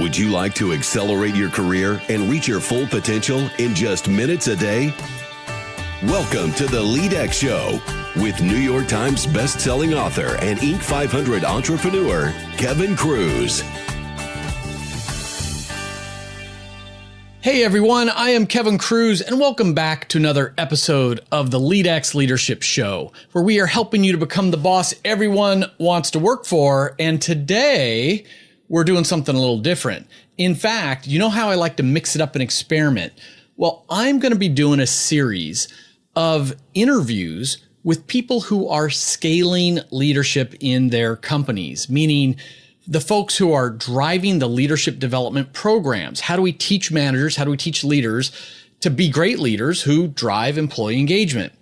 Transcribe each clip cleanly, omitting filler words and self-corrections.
Would you like to accelerate your career and reach your full potential in just minutes a day? Welcome to the LEADx Show with New York Times best-selling author and Inc. 500 entrepreneur, Kevin Kruse. Hey everyone, I am Kevin Kruse and welcome back to another episode of the LEADx Leadership Show, where we are helping you to become the boss everyone wants to work for. And today we're doing something a little different. In fact, you know how I like to mix it up and experiment? Well, I'm going to be doing a series of interviews with people who are scaling leadership in their companies, meaning the folks who are driving the leadership development programs. How do we teach managers? How do we teach leaders to be great leaders who drive employee engagement?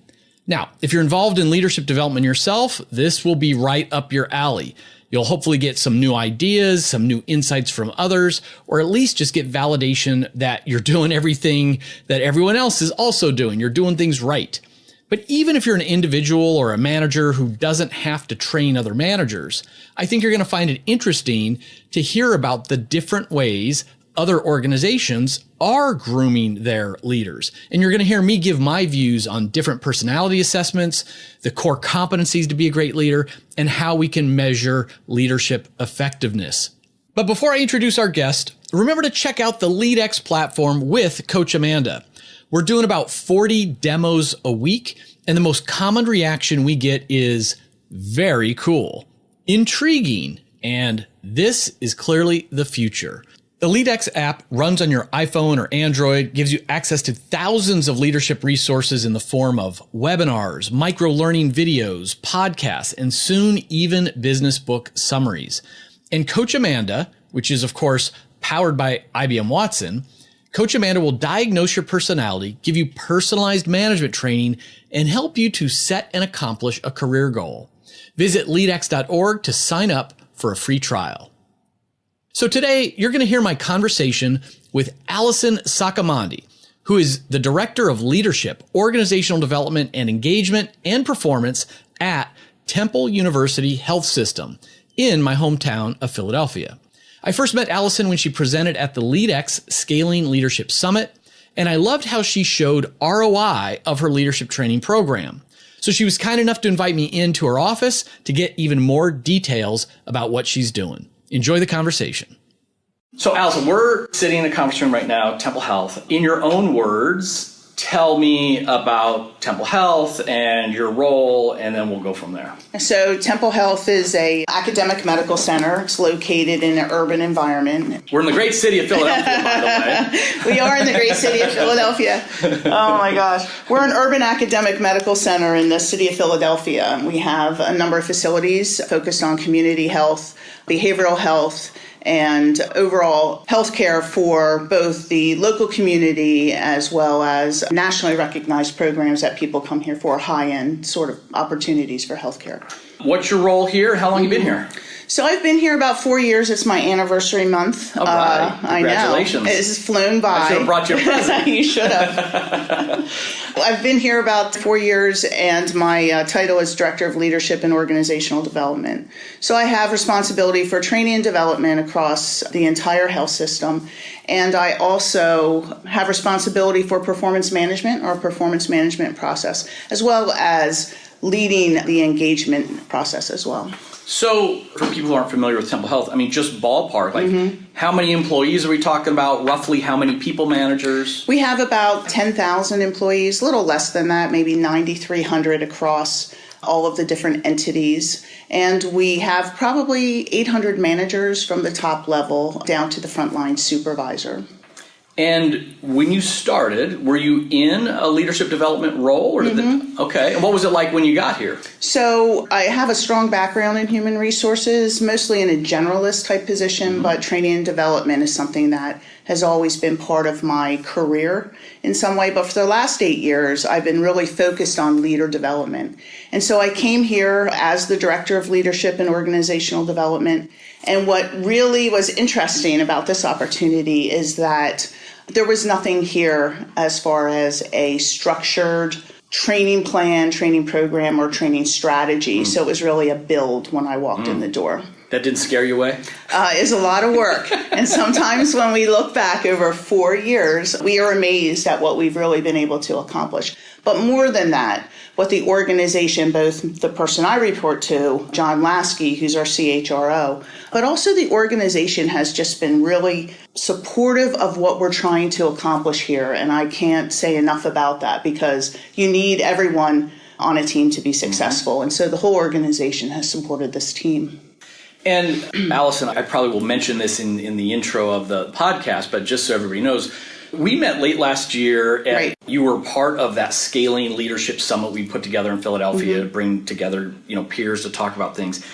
Now, if you're involved in leadership development yourself, this will be right up your alley. You'll hopefully get some new ideas, some new insights from others, or at least just get validation that you're doing everything that everyone else is also doing. You're doing things right. But even if you're an individual or a manager who doesn't have to train other managers, I think you're going to find it interesting to hear about the different ways other organizations are grooming their leaders. And you're going to hear me give my views on different personality assessments, the core competencies to be a great leader, and how we can measure leadership effectiveness. But before I introduce our guest, remember to check out the LEADx platform with Coach Amanda. We're doing about 40 demos a week, and the most common reaction we get is very cool, intriguing, and this is clearly the future. The LEADx app runs on your iPhone or Android, gives you access to thousands of leadership resources in the form of webinars, micro-learning videos, podcasts, and soon even business book summaries. And Coach Amanda, which is of course powered by IBM Watson, Coach Amanda will diagnose your personality, give you personalized management training, and help you to set and accomplish a career goal. Visit leadx.org to sign up for a free trial. So today, you're going to hear my conversation with Allyson Saccomandi, who is the Director of Leadership, Organizational Development and Engagement and Performance at Temple University Health System in my hometown of Philadelphia. I first met Allyson when she presented at the LEADx Scaling Leadership Summit, and I loved how she showed ROI of her leadership training program. So she was kind enough to invite me into her office to get even more details about what she's doing. Enjoy the conversation. So Allyson, we're sitting in a conference room right now, Temple Health. In your own words, tell me about Temple Health and your role, and then we'll go from there. So Temple Health is an academic medical center. It's located in an urban environment. We're in the great city of Philadelphia, by the way. We are in the great city of Philadelphia. Oh my gosh. We're an urban academic medical center in the city of Philadelphia. We have a number of facilities focused on community health, behavioral health, and overall healthcare for both the local community as well as nationally recognized programs that people come here for, high-end sort of opportunities for healthcare. What's your role here? How long have you been here? So I've been here about 4 years. It's my anniversary month. All right. Congratulations. I know. It has flown by. I should have brought you a present. You should have. I've been here about 4 years, and my title is Director of Leadership and Organizational Development. So I have responsibility for training and development across the entire health system. And I also have responsibility for performance management or performance management process, as well as leading the engagement process as well. So for people who aren't familiar with Temple Health, I mean, just ballpark, like how many employees are we talking about? Roughly how many people managers? We have about 10,000 employees, a little less than that, maybe 9,300 across all of the different entities. And we have probably 800 managers from the top level down to the frontline supervisor. And when you started, were you in a leadership development role? Or okay. And what was it like when you got here? So I have a strong background in human resources, mostly in a generalist type position, but training and development is something that has always been part of my career in some way. But for the last 8 years, I've been really focused on leader development. And so I came here as the Director of Leadership and Organizational Development. And what really was interesting about this opportunity is that there was nothing here as far as a structured training plan, training program, or training strategy. So it was really a build when I walked in the door. That didn't scare you away? Is a lot of work. And sometimes when we look back over 4 years, we are amazed at what we've really been able to accomplish. But more than that, what the organization, both the person I report to, John Lasky, who's our CHRO, but also the organization has just been really supportive of what we're trying to accomplish here. And I can't say enough about that because you need everyone on a team to be successful. And so the whole organization has supported this team. And Allyson, I probably will mention this in the intro of the podcast, but just so everybody knows, we met late last year. And you were part of that Scaling Leadership Summit we put together in Philadelphia to bring together, peers to talk about things.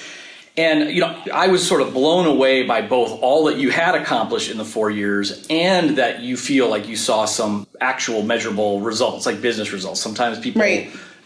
And, I was sort of blown away by both all that you had accomplished in the 4 years and that you feel like you saw some actual measurable results, like business results. Sometimes people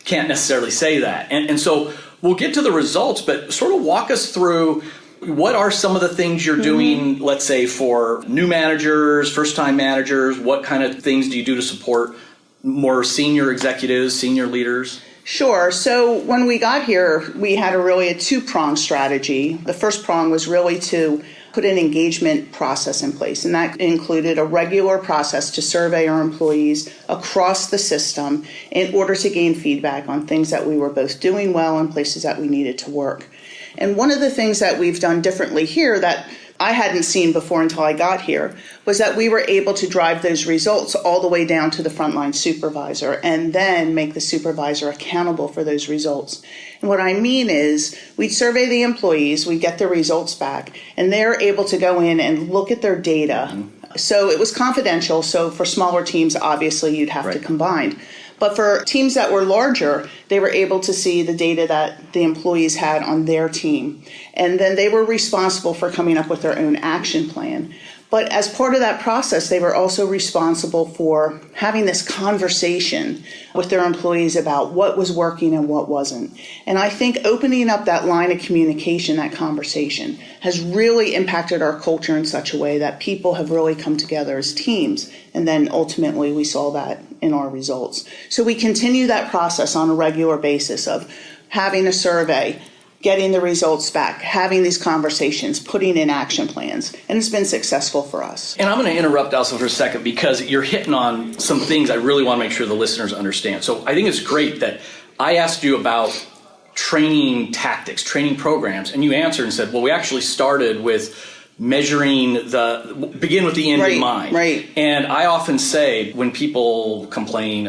can't necessarily say that. And so we'll get to the results, but sort of walk us through what are some of the things you're doing, let's say, for new managers, first-time managers? What kind of things do you do to support more senior executives, senior leaders? Sure. So when we got here, we had a two-pronged strategy. The first prong was really to put an engagement process in place, and that included a regular process to survey our employees across the system in order to gain feedback on things that we were both doing well and places that we needed to work. And one of the things that we've done differently here that I hadn't seen before until I got here was that we were able to drive those results all the way down to the frontline supervisor and then make the supervisor accountable for those results. And what I mean is we'd survey the employees, we'd get the results back, and they're able to go in and look at their data. So it was confidential. So for smaller teams, obviously, you'd have to combine. But for teams that were larger, they were able to see the data that the employees had on their team. And then they were responsible for coming up with their own action plan. But as part of that process, they were also responsible for having this conversation with their employees about what was working and what wasn't. And I think opening up that line of communication, that conversation, has really impacted our culture in such a way that people have really come together as teams. And then ultimately we saw that in our results. So we continue that process on a regular basis of having a survey, getting the results back, having these conversations, putting in action plans, and it's been successful for us. And I'm going to interrupt Allyson for a second because you're hitting on some things I really want to make sure the listeners understand. So I think it's great that I asked you about training tactics, training programs, and you answered and said, well, we actually started with begin with the end in mind. Right. And I often say when people complain,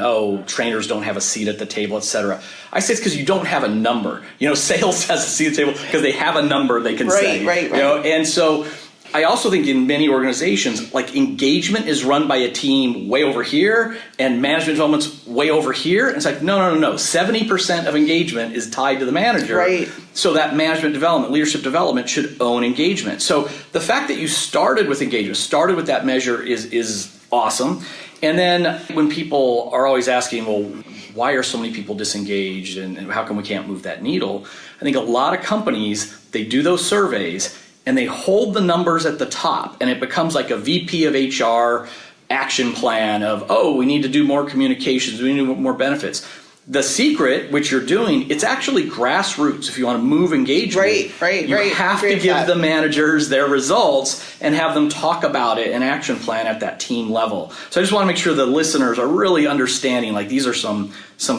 trainers don't have a seat at the table, et cetera, I say it's because you don't have a number. Sales has a seat at the table because they have a number they can say. Right. And so I also think in many organizations, like engagement is run by a team way over here and management development's way over here. And it's like, no. 70% of engagement is tied to the manager. Right. So that management development, leadership development should own engagement. So the fact that you started with engagement, started with that measure is awesome. And then when people are always asking, well, why are so many people disengaged and how come we can't move that needle? I think a lot of companies, they do those surveys and they hold the numbers at the top, and it becomes like a VP of HR action plan of, we need to do more communications, we need to do more benefits. The secret, which you're doing, it's actually grassroots. If you want to move engagement, you have to give the managers their results and have them talk about it and action plan at that team level. So I just want to make sure the listeners are really understanding, like these are some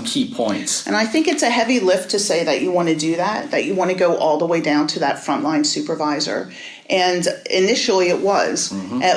key points. And I think it's a heavy lift to say that you want to do that you want to go all the way down to that frontline supervisor. And initially it was,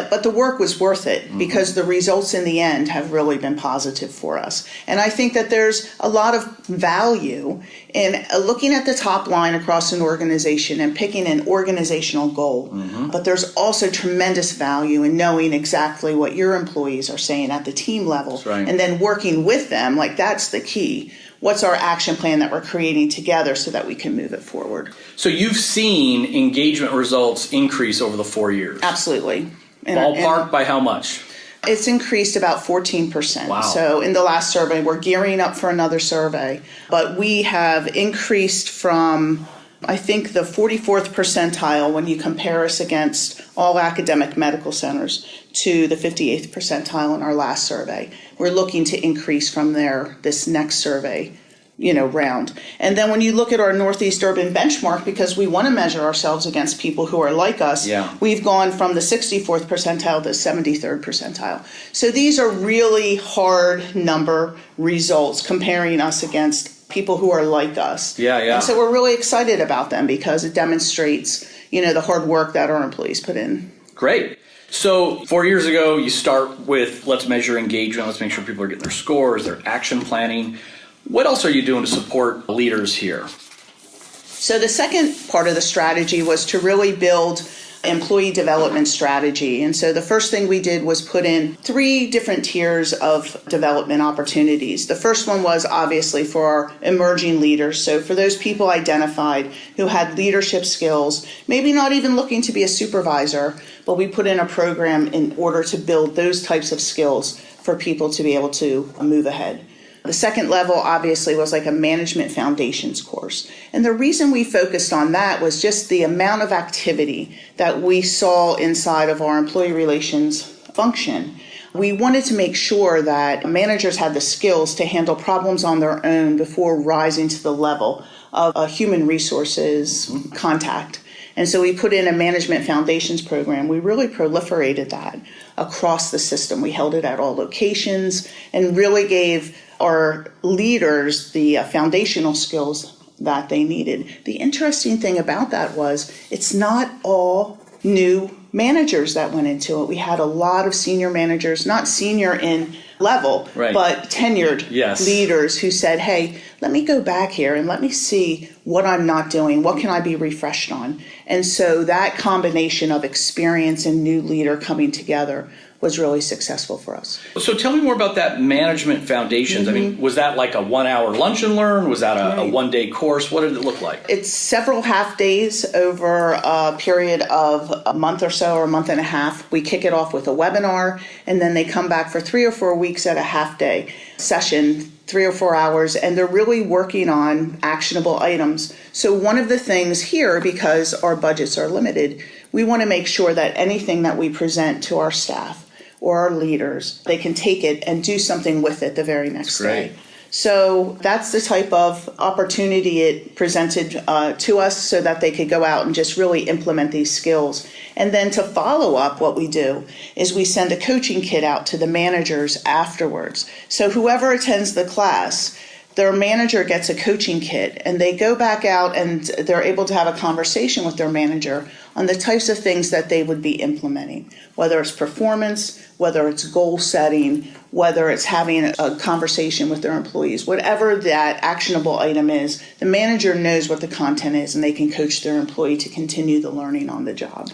but the work was worth it because the results in the end have really been positive for us. And I think that there's a lot of value in looking at the top line across an organization and picking an organizational goal. But there's also tremendous value in knowing exactly what your employees are saying at the team level and then working with them. Like that's the key. What's our action plan that we're creating together so that we can move it forward? So you've seen engagement results increase over the 4 years? Absolutely. Ballpark by how much? It's increased about 14%. Wow. So in the last survey, we're gearing up for another survey. But we have increased from, I think, the 44th percentile when you compare us against all academic medical centers to the 58th percentile in our last survey. We're looking to increase from there this next survey round. And then when you look at our Northeast Urban benchmark, because we want to measure ourselves against people who are like us, we've gone from the 64th percentile to 73rd percentile. So these are really hard number results comparing us against people who are like us. And so we're really excited about them because it demonstrates, the hard work that our employees put in. Great. So 4 years ago, you start with let's measure engagement. Let's make sure people are getting their scores, their action planning. What else are you doing to support leaders here? So the second part of the strategy was to really build employee development strategy. And so the first thing we did was put in 3 different tiers of development opportunities. The first one was obviously for our emerging leaders. So for those people identified who had leadership skills, maybe not even looking to be a supervisor, but we put in a program in order to build those types of skills for people to be able to move ahead. The second level obviously was like a management foundations course. And the reason we focused on that was just the amount of activity that we saw inside of our employee relations function. We wanted to make sure that managers had the skills to handle problems on their own before rising to the level of a human resources contact. And so we put in a management foundations program. We really proliferated that across the system. We held it at all locations and really gave our leaders the foundational skills that they needed. The interesting thing about that was it's not all new managers that went into it. We had a lot of senior managers, not senior in level, but tenured leaders who said, hey, let me go back here and let me see what I'm not doing. What can I be refreshed on? And so that combination of experience and new leader coming together was really successful for us. So tell me more about that management foundations. I mean, was that like a 1 hour lunch and learn? Was that a 1 day course? What did it look like? It's several half days over a period of a month or so, or a month and a half. We kick it off with a webinar, and then they come back for 3 or 4 weeks at a half day session, 3 or 4 hours, and they're really working on actionable items. So one of the things here, because our budgets are limited, we want to make sure that anything that we present to our staff or our leaders, they can take it and do something with it the very next day. So that's the type of opportunity it presented to us so that they could go out and just really implement these skills. And then to follow up, what we do is we send a coaching kit out to the managers afterwards. So whoever attends the class, their manager gets a coaching kit, and they go back out and they're able to have a conversation with their manager on the types of things that they would be implementing, whether it's performance, whether it's goal setting, whether it's having a conversation with their employees, whatever that actionable item is, the manager knows what the content is, and they can coach their employee to continue the learning on the job.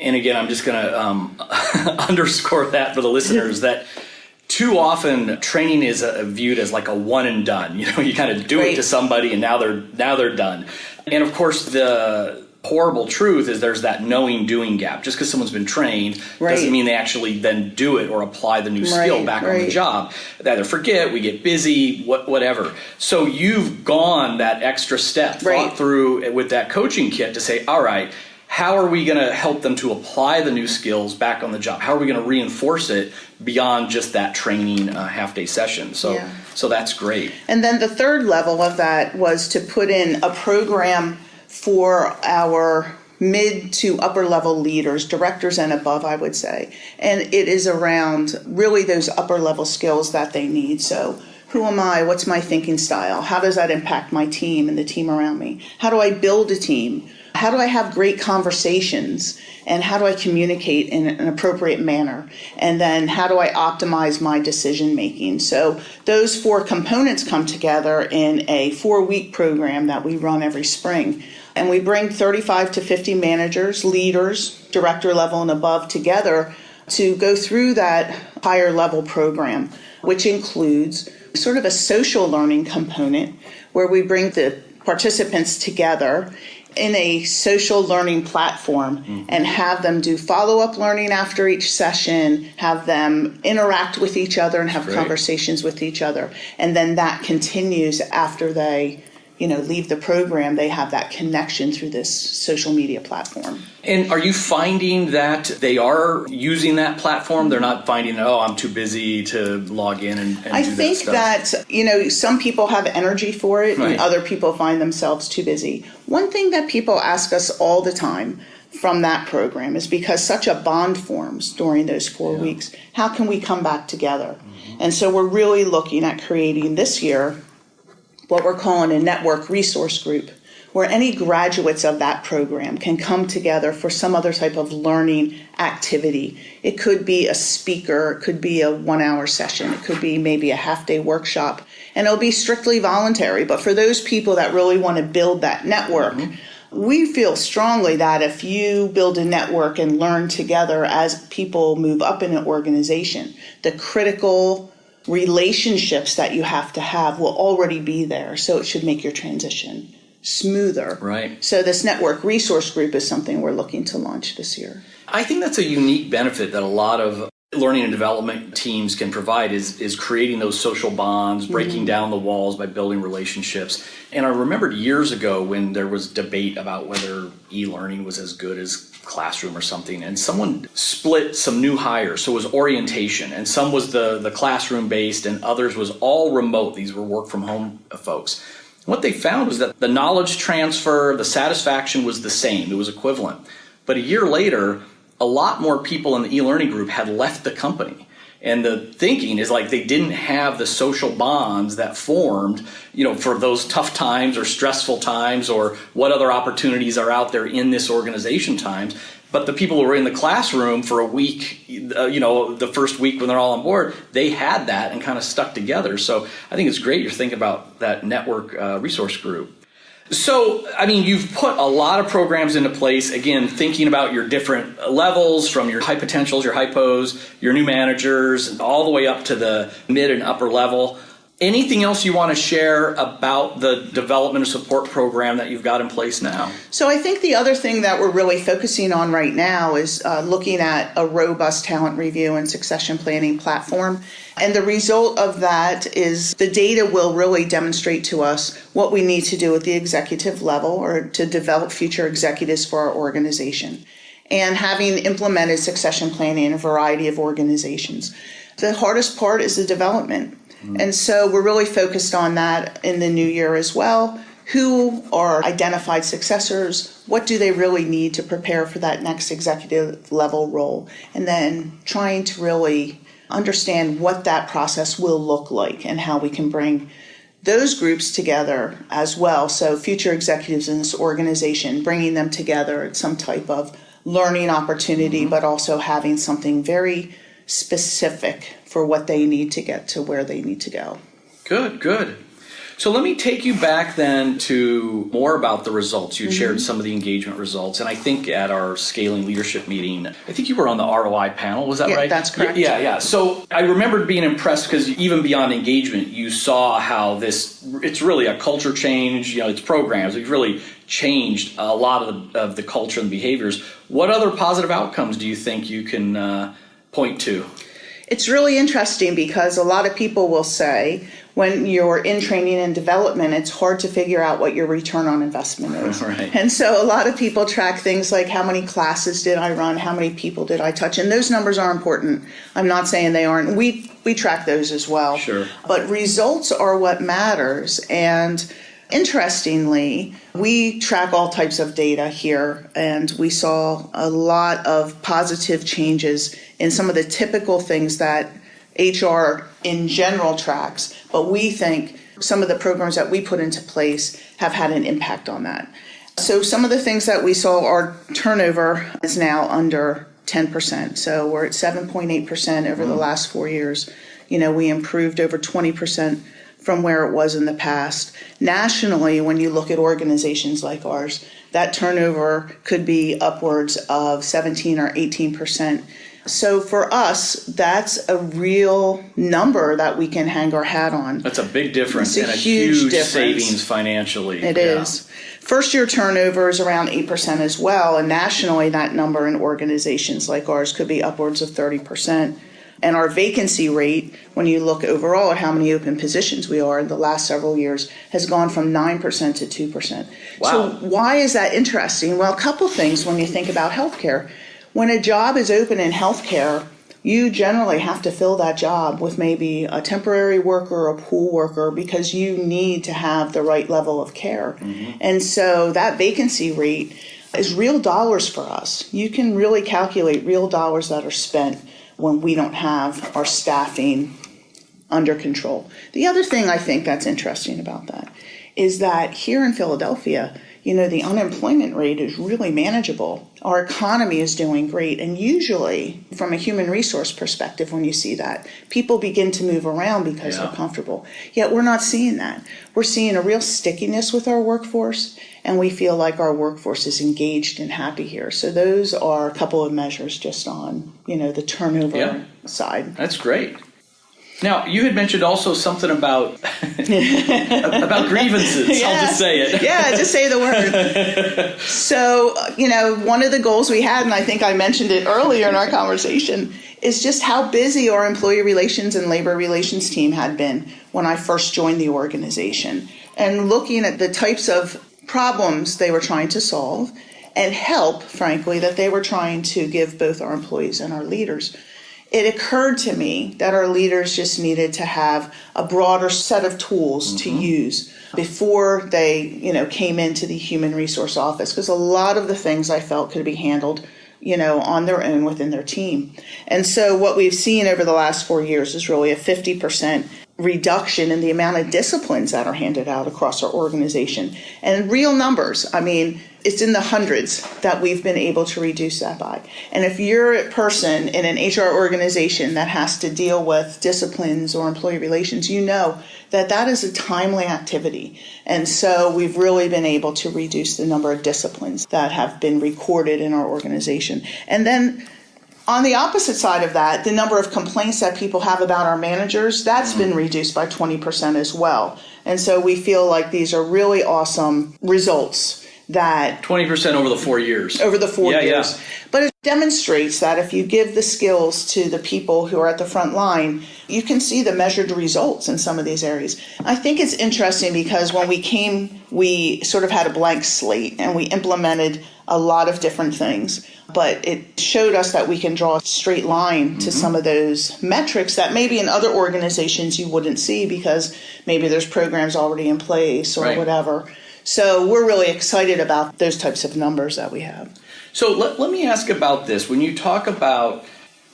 And again, I'm just going to underscore that for the listeners that too often training is viewed as like a one and done. You kind of do it to somebody and now they're done. And of course, the horrible truth is there's that knowing doing gap. Just because someone's been trained doesn't mean they actually then do it or apply the new skill back on the job. They either forget, we get busy, whatever. So you've gone that extra step, thought through with that coaching kit to say, all right, how are we going to help them to apply the new skills back on the job? How are we going to reinforce it beyond just that training half-day session? So that's great. And then the third level of that was to put in a program for our mid to upper level leaders, directors and above, I would say. And it is around really those upper level skills that they need. So who am I? What's my thinking style? How does that impact my team and the team around me? How do I build a team? How do I have great conversations? And how do I communicate in an appropriate manner? And then how do I optimize my decision making? So those 4 components come together in a 4-week program that we run every spring. And we bring 35 to 50 managers, leaders, director level and above together to go through that higher level program, which includes sort of a social learning component where we bring the participants together in a social learning platform and have them do follow-up learning after each session, have them interact with each other and have conversations with each other. And then that continues after they leave the program, they have that connection through this social media platform. And are you finding that they are using that platform? They're not finding, I'm too busy to log in and I do think that stuff? that, some people have energy for it Right. and other people find themselves too busy. One thing that people ask us all the time from that program is because such a bond forms during those 4 weeks, how can we come back together? Mm-hmm. And so we're really looking at creating this year what we're calling a network resource group, where any graduates of that program can come together for some other type of learning activity. It could be a speaker, it could be a 1-hour session, it could be maybe a half-day workshop, and it'll be strictly voluntary. But for those people that really want to build that network, we feel strongly that if you build a network and learn together as people move up in an organization, the critical relationships that you have to have will already be there. So it should make your transition smoother. Right. So this network resource group is something we're looking to launch this year. I think that's a unique benefit that a lot of learning and development teams can provide is creating those social bonds, breaking down the walls by building relationships. And I remembered years ago when there was debate about whether e-learning was as good as classroom or something, and someone split some new hires. So it was orientation, and some was the classroom based, and others was all remote. These were work from home folks. What they found was that the knowledge transfer, the satisfaction was the same. It was equivalent. But a year later, a lot more people in the e-learning group had left the company. And the thinking is like they didn't have the social bonds that formed, for those tough times or stressful times or what other opportunities are out there in this organization times. But the people who were in the classroom for a week, the first week when they're all on board, they had that and kind of stuck together. So I think it's great you're thinking about that network resource group. So, you've put a lot of programs into place, again, thinking about your different levels from your high potentials, your hypos, your new managers, all the way up to the mid and upper level. Anything else you want to share about the development and support program that you've got in place now? So I think the other thing that we're really focusing on right now is looking at a robust talent review and succession planning platform. And the result of that is the data will really demonstrate to us what we need to do at the executive level or to develop future executives for our organization. And having implemented succession planning in a variety of organizations, the hardest part is the development. And so we're really focused on that in the new year as well. Who are identified successors? What do they really need to prepare for that next executive level role? And then trying to really understand what that process will look like and how we can bring those groups together as well. So future executives in this organization, bringing them together at some type of learning opportunity, but also having something very specific for what they need to get to where they need to go. Good. So let me take you back then to more about the results. You shared some of the engagement results, and I think at our Scaling Leadership meeting, I think you were on the ROI panel, was that right? Yeah, that's correct. Yeah. So I remembered being impressed because even beyond engagement, you saw how it's really a culture change, it's programs. It's really changed a lot of the culture and behaviors. What other positive outcomes do you think you can point to? It's really interesting because a lot of people will say when you're in training and development, it's hard to figure out what your return on investment is. Right. And so a lot of people track things like how many classes did I run, how many people did I touch, and those numbers are important. I'm not saying they aren't. We track those as well. Sure. But results are what matters. And interestingly, we track all types of data here, and we saw a lot of positive changes in some of the typical things that HR in general tracks, but we think some of the programs that we put into place have had an impact on that. So some of the things that we saw, our turnover is now under 10%. So we're at 7.8% over the last 4 years. We improved over 20% from where it was in the past. Nationally, when you look at organizations like ours, that turnover could be upwards of 17 or 18%. So for us, that's a real number that we can hang our hat on. That's a big difference and a huge difference. Savings financially. It is. First year turnover is around 8% as well, and nationally that number in organizations like ours could be upwards of 30%. And our vacancy rate, when you look overall at how many open positions we are in the last several years, has gone from 9% to 2%. Wow. So why is that interesting? Well, a couple things when you think about healthcare. When a job is open in healthcare, you generally have to fill that job with maybe a temporary worker or a pool worker because you need to have the right level of care. And so that vacancy rate is real dollars for us. You can really calculate real dollars that are spent when we don't have our staffing under control. The other thing I think that's interesting about that is that here in Philadelphia, the unemployment rate is really manageable. Our economy is doing great. And usually, from a human resource perspective, when you see that, people begin to move around because they're comfortable. Yet we're not seeing that. We're seeing a real stickiness with our workforce, and we feel like our workforce is engaged and happy here. So those are a couple of measures just on, the turnover side. That's great. Now, you had mentioned also something about about grievances. Yeah. I'll just say it. Yeah, just say the word. So, one of the goals we had, and I think I mentioned it earlier in our conversation, is just how busy our employee relations and labor relations team had been when I first joined the organization. And looking at the types of problems they were trying to solve and help, frankly, that they were trying to give both our employees and our leaders. It occurred to me that our leaders just needed to have a broader set of tools to use before they, came into the human resource office, because a lot of the things I felt could be handled, on their own within their team. And so what we've seen over the last 4 years is really a 50% reduction in the amount of disciplines that are handed out across our organization. And real numbers, it's in the hundreds that we've been able to reduce that by. And if you're a person in an HR organization that has to deal with disciplines or employee relations, that is a timely activity. And so we've really been able to reduce the number of disciplines that have been recorded in our organization. And then on the opposite side of that, the number of complaints that people have about our managers, that's been reduced by 20% as well. And so we feel like these are really awesome results. That 20% over the 4 years. Over the 4 years. Yeah. But it demonstrates that if you give the skills to the people who are at the front line, you can see the measured results in some of these areas. I think it's interesting because when we came, we sort of had a blank slate and we implemented a lot of different things. But it showed us that we can draw a straight line to some of those metrics that maybe in other organizations you wouldn't see because maybe there's programs already in place or whatever. So we're really excited about those types of numbers that we have. So let me ask about this. When you talk about,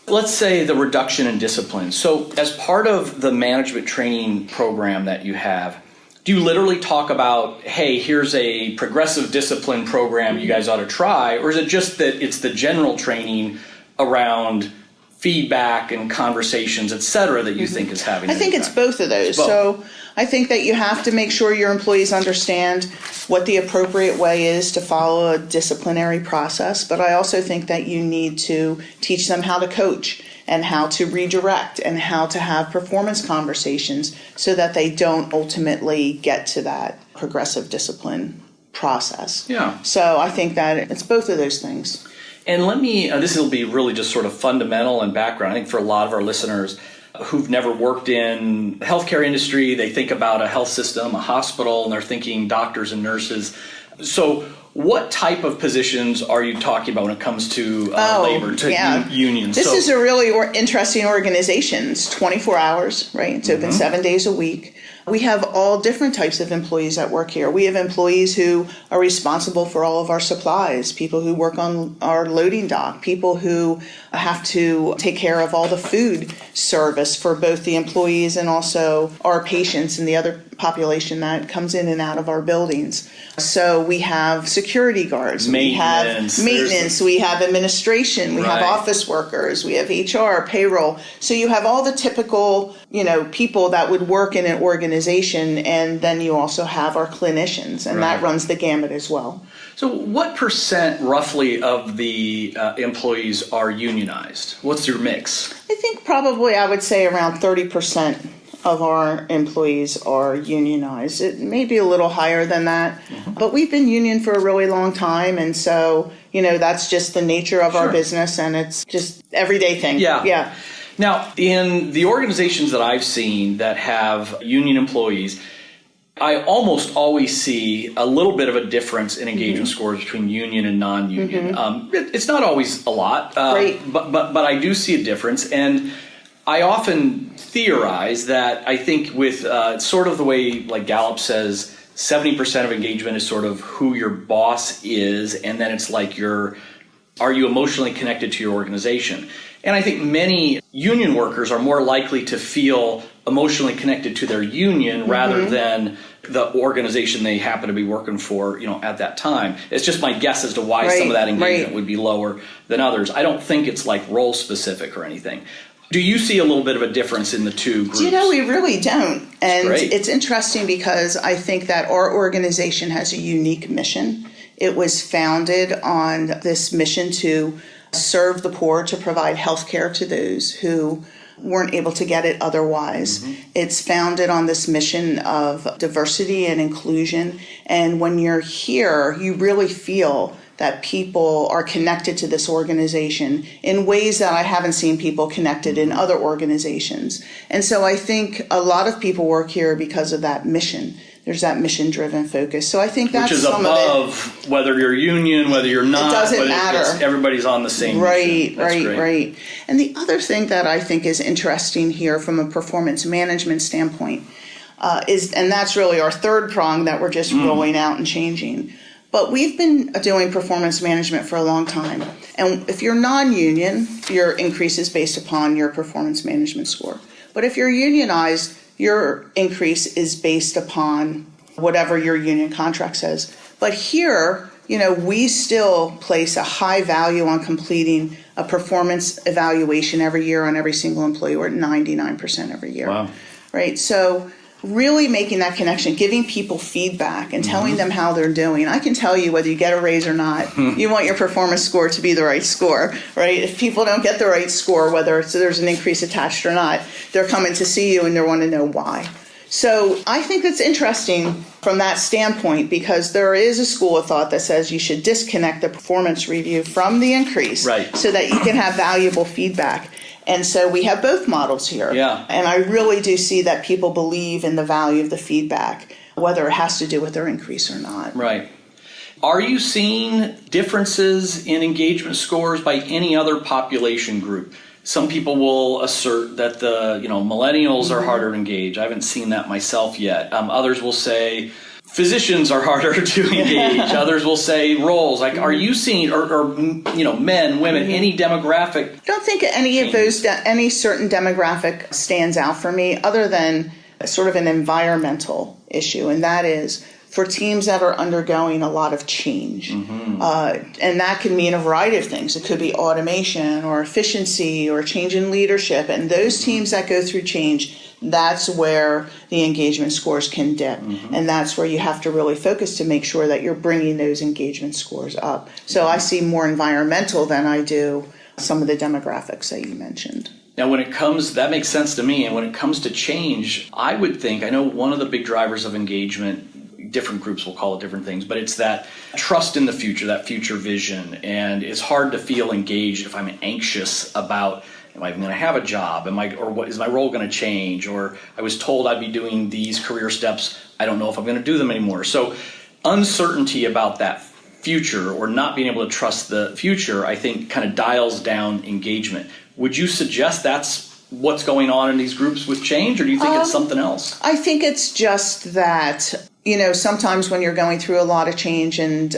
let's say, the reduction in discipline. So as part of the management training program that you have, do you literally talk about, hey, here's a progressive discipline program you guys ought to try? Or is it just that it's the general training around feedback and conversations, et cetera, that you think is having? I think it's both of those. So I think that you have to make sure your employees understand what the appropriate way is to follow a disciplinary process. But I also think that you need to teach them how to coach and how to redirect and how to have performance conversations so that they don't ultimately get to that progressive discipline process. Yeah. So I think that it's both of those things. And let me, this will be really just sort of fundamental and background. I think for a lot of our listeners who've never worked in the healthcare industry, they think about a health system, a hospital, and they're thinking doctors and nurses. So what type of positions are you talking about when it comes to labor, to unions? This is a really interesting organization. It's 24 hours, right? It's open 7 days a week. We have all different types of employees that work here. We have employees who are responsible for all of our supplies, people who work on our loading dock, people who have to take care of all the food service for both the employees and also our patients and the other population that comes in and out of our buildings. So we have security guards, we have maintenance, we have administration, we have office workers, we have HR, payroll. So you have all the typical, people that would work in an organization, and then you also have our clinicians, and that runs the gamut as well. So what percent roughly of the employees are unionized? What's your mix? I think probably I would say around 30% of our employees are unionized. It may be a little higher than that, but we've been union for a really long time, and so, that's just the nature of our business, and it's just everyday thing. Yeah. Now, in the organizations that I've seen that have union employees, I almost always see a little bit of a difference in engagement scores between union and non-union. It's not always a lot, but I do see a difference. And I often theorize that I think with sort of the way like Gallup says, 70% of engagement is sort of who your boss is, and then it's like are you emotionally connected to your organization? And I think many union workers are more likely to feel emotionally connected to their union rather than the organization they happen to be working for, at that time. It's just my guess as to why some of that engagement would be lower than others. I don't think it's like role specific or anything. Do you see a little bit of a difference in the two groups? We really don't. And it's interesting because I think that our organization has a unique mission. It was founded on this mission to serve the poor, to provide health care to those who weren't able to get it otherwise. It's founded on this mission of diversity and inclusion. And when you're here, you really feel that people are connected to this organization in ways that I haven't seen people connected in other organizations. And so I think a lot of people work here because of that mission. There's that mission-driven focus. So I think that's some of it. Which is above whether you're union, whether you're not. It doesn't matter. Everybody's on the same mission. Right. And the other thing that I think is interesting here from a performance management standpoint is, and that's really our third prong that we're just rolling out and changing. But we've been doing performance management for a long time. And if you're non-union, your increase is based upon your performance management score. But if you're unionized, your increase is based upon whatever your union contract says. But here, we still place a high value on completing a performance evaluation every year on every single employee. We're at 99% every year. Wow. Right? So really making that connection, giving people feedback and telling them how they're doing. I can tell you whether you get a raise or not, you want your performance score to be the right score, right? If people don't get the right score, whether there's an increase attached or not, they're coming to see you and they want to know why. So I think that's interesting from that standpoint because there is a school of thought that says you should disconnect the performance review from the increase so that you can have valuable feedback. And so we have both models here. Yeah. And I really do see that people believe in the value of the feedback, whether it has to do with their increase or not. Right. Are you seeing differences in engagement scores by any other population group? Some people will assert that the millennials are harder to engage. I haven't seen that myself yet. Others will say physicians are harder to engage. Others will say roles. Like, are you seeing, or men, women, any demographic? I don't think any of those, any certain demographic stands out for me other than sort of an environmental issue. And that is for teams that are undergoing a lot of change. And that can mean a variety of things. It could be automation or efficiency or change in leadership. And those teams that go through change, that's where the engagement scores can dip. And that's where you have to really focus to make sure that you're bringing those engagement scores up. So I see more environmental than I do some of the demographics that you mentioned. Now, when it comes, that makes sense to me. And when it comes to change, I would think, I know one of the big drivers of engagement, different groups will call it different things, but it's that trust in the future, that future vision. And it's hard to feel engaged if I'm anxious about, am I even going to have a job? What is my role going to change? Or I was told I'd be doing these career steps. I don't know if I'm going to do them anymore. So uncertainty about that future or not being able to trust the future, I think kind of dials down engagement. Would you suggest that's what's going on in these groups with change, or do you think it's something else? I think it's just that, sometimes when you're going through a lot of change and,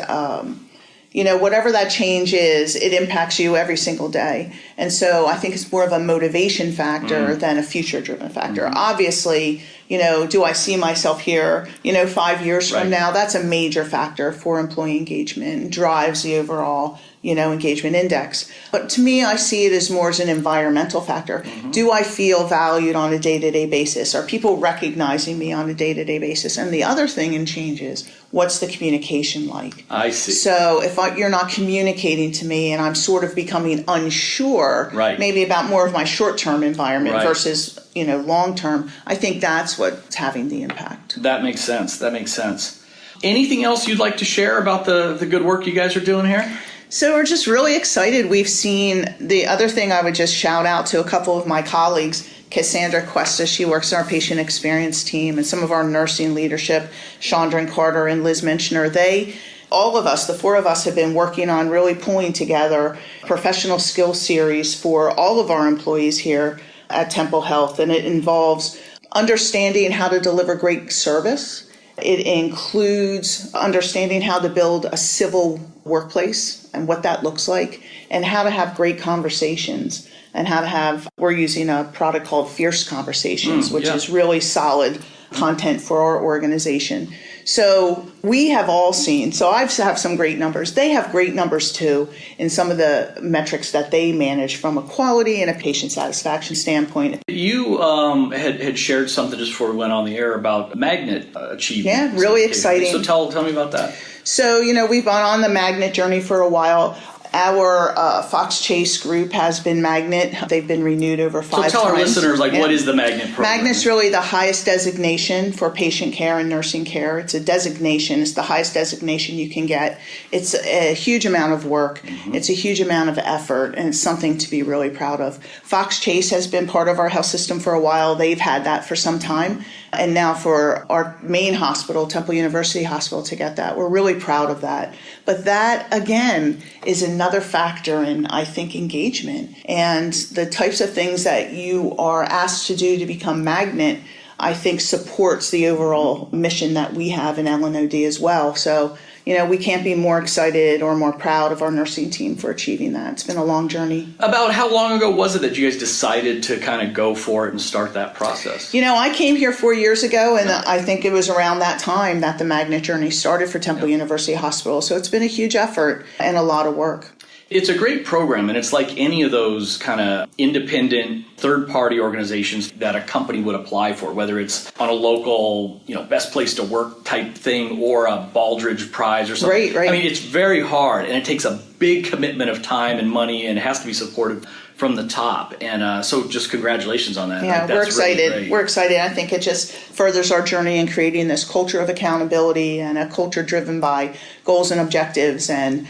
whatever that change is, it impacts you every single day. And so I think it's more of a motivation factor than a future-driven factor. Obviously, do I see myself here, 5 years from now? That's a major factor for employee engagement, drives the overall engagement index. But to me, I see it as more as an environmental factor. Do I feel valued on a day-to-day basis? Are people recognizing me on a day-to-day basis? And the other thing in change is, what's the communication like? I see. So if you're not communicating to me and I'm sort of becoming unsure, maybe about more of my short-term environment versus, long-term, I think that's what's having the impact. That makes sense. Anything else you'd like to share about the good work you guys are doing here? So we're just really excited. We've seen the other thing I would just shout out to a couple of my colleagues, Cassandra Cuesta, she works in our patient experience team, and some of our nursing leadership, Chandra Carter and Liz Menchner, all of us, the four of us, have been working on really pulling together a professional skills series for all of our employees here at Temple Health, and it involves understanding how to deliver great service. It includes understanding how to build a civil workplace and what that looks like, and how to have great conversations, and how to have, we're using a product called Fierce Conversations, which is really solid content for our organization. So we have all seen, so I have some great numbers. They have great numbers too in some of the metrics that they manage from a quality and a patient satisfaction standpoint. You had shared something just before we went on the air about magnet achievement. Yeah, really exciting. So tell me about that. So, we've gone on the magnet journey for a while. Our Fox Chase group has been magnet. They've been renewed over 5 times. So tell our listeners, what is the magnet program? Magnet's really the highest designation for patient care and nursing care. It's a designation. It's the highest designation you can get. It's a huge amount of work. Mm-hmm. It's a huge amount of effort, and it's something to be really proud of. Fox Chase has been part of our health system for a while. They've had that for some time. And now for our main hospital, Temple University Hospital, to get that. We're really proud of that. But that, again, is another factor in, I think, engagement. And the types of things that you are asked to do to become magnet, I think, supports the overall mission that we have in LNOD as well. So, we can't be more excited or more proud of our nursing team for achieving that. It's been a long journey. About how long ago was it that you guys decided to kind of go for it and start that process? I came here 4 years ago, and I think it was around that time that the magnet journey started for Temple University Hospital. So it's been a huge effort and a lot of work. It's a great program, and it's like any of those kind of independent third-party organizations that a company would apply for, whether it's on a local, best place to work type thing or a Baldrige Prize or something. Right. I mean, it's very hard, and it takes a big commitment of time and money, and it has to be supported from the top. And so just congratulations on that. Yeah, we're excited. Really we're excited. I think it just furthers our journey in creating this culture of accountability and a culture driven by goals and objectives and,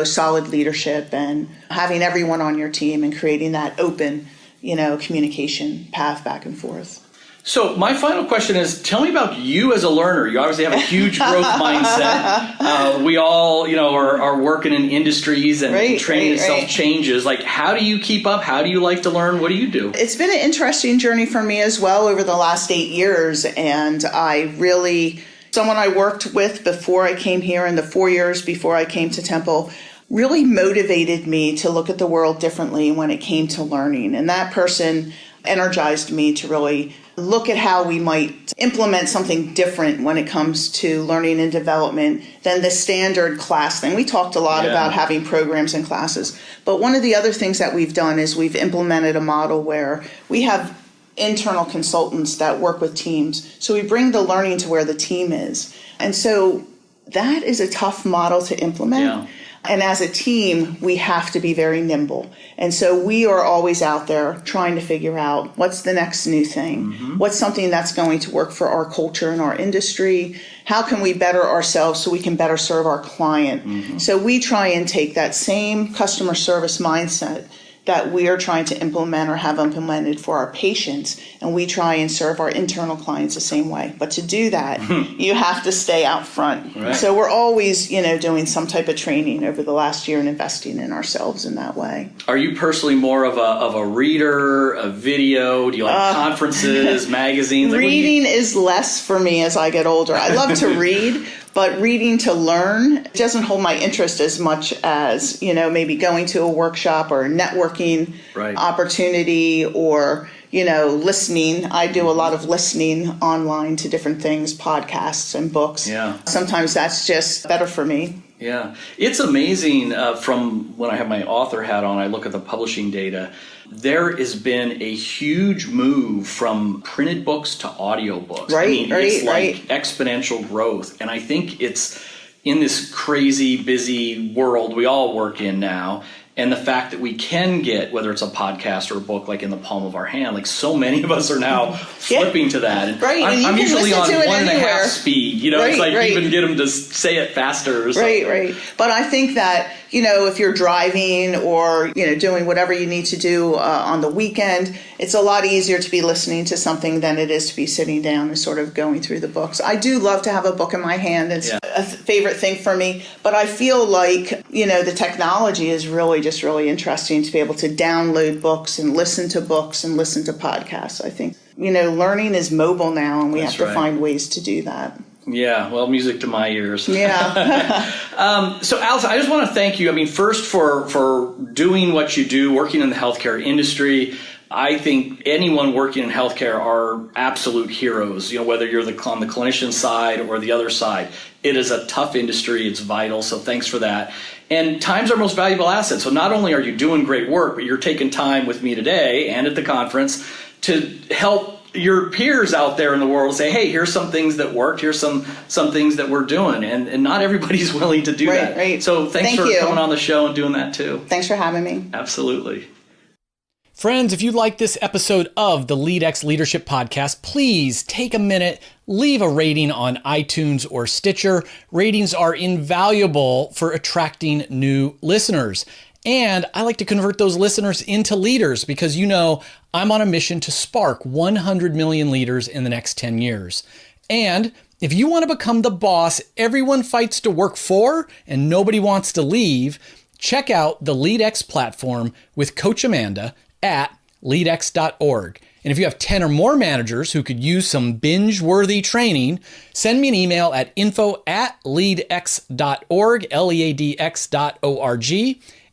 solid leadership and having everyone on your team and creating that open, communication path back and forth. So my final question is, tell me about you as a learner. You obviously have a huge growth mindset. We all, are working in industries and training itself changes. Like, how do you keep up? How do you like to learn? What do you do? It's been an interesting journey for me as well over the last 8 years. And someone I worked with before I came here and the 4 years before I came to Temple really motivated me to look at the world differently when it came to learning. And that person energized me to really look at how we might implement something different when it comes to learning and development than the standard class thing. We talked a lot about having programs and classes. But one of the other things that we've done is we've implemented a model where we have internal consultants that work with teams. So we bring the learning to where the team is. And so that is a tough model to implement. Yeah. And as a team, we have to be very nimble. And so we are always out there trying to figure out what's the next new thing, what's something that's going to work for our culture and our industry, how can we better ourselves so we can better serve our client. So we try and take that same customer service mindset that we are trying to implement or have implemented for our patients, and we try and serve our internal clients the same way. But to do that, you have to stay out front. Right. So we're always, doing some type of training over the last year and investing in ourselves in that way. Are you personally more of a reader, a video? Do you like conferences, magazines? Reading is less for me as I get older. I love to read. But reading to learn doesn't hold my interest as much as, maybe going to a workshop or a networking opportunity or, listening. I do a lot of listening online to different things, podcasts and books. Yeah. Sometimes that's just better for me. Yeah. It's amazing from when I have my author hat on, I look at the publishing data. There has been a huge move from printed books to audiobooks. It's like exponential growth. And I think it's in this crazy, busy world we all work in now. And the fact that we can get, whether it's a podcast or a book, like in the palm of our hand, like so many of us are now flipping to that. And I'm usually on 1.5 speed. It's like you can get them to say it faster or something. Right. But I think that if you're driving or, doing whatever you need to do on the weekend, it's a lot easier to be listening to something than it is to be sitting down and sort of going through the books. I do love to have a book in my hand. It's a favorite thing for me. But I feel like, the technology is really just really interesting to be able to download books and listen to books and listen to podcasts. I think, learning is mobile now, and we have to find ways to do that. Yeah, well, music to my ears. Yeah. So, Allyson, I just want to thank you. I mean, first for doing what you do, working in the healthcare industry. I think anyone working in healthcare are absolute heroes, whether you're on the clinician side or the other side. It is a tough industry. It's vital. So thanks for that. And time's our most valuable asset. So not only are you doing great work, but you're taking time with me today and at the conference to help your peers out there in the world say, hey, here's some things that worked. Here's some things that we're doing. And not everybody's willing to do that. Right. So thanks for coming on the show and doing that too. Thanks for having me. Absolutely. Friends, if you like this episode of the LEADx Leadership Podcast, please take a minute, leave a rating on iTunes or Stitcher. Ratings are invaluable for attracting new listeners. And I like to convert those listeners into leaders because, I'm on a mission to spark 100 million leaders in the next 10 years. And if you want to become the boss everyone fights to work for and nobody wants to leave, check out the LEADx platform with Coach Amanda at leadx.org. And if you have 10 or more managers who could use some binge-worthy training, send me an email at info@leadx.org, LEADx.org,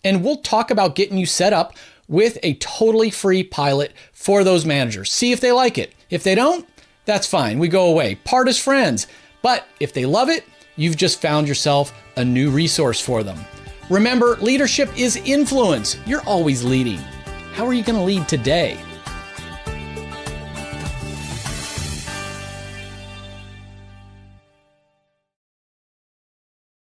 and we'll talk about getting you set up with a totally free pilot for those managers. See if they like it. If they don't, that's fine. We go away. Part as friends. But if they love it, you've just found yourself a new resource for them. Remember, leadership is influence. You're always leading. How are you going to lead today?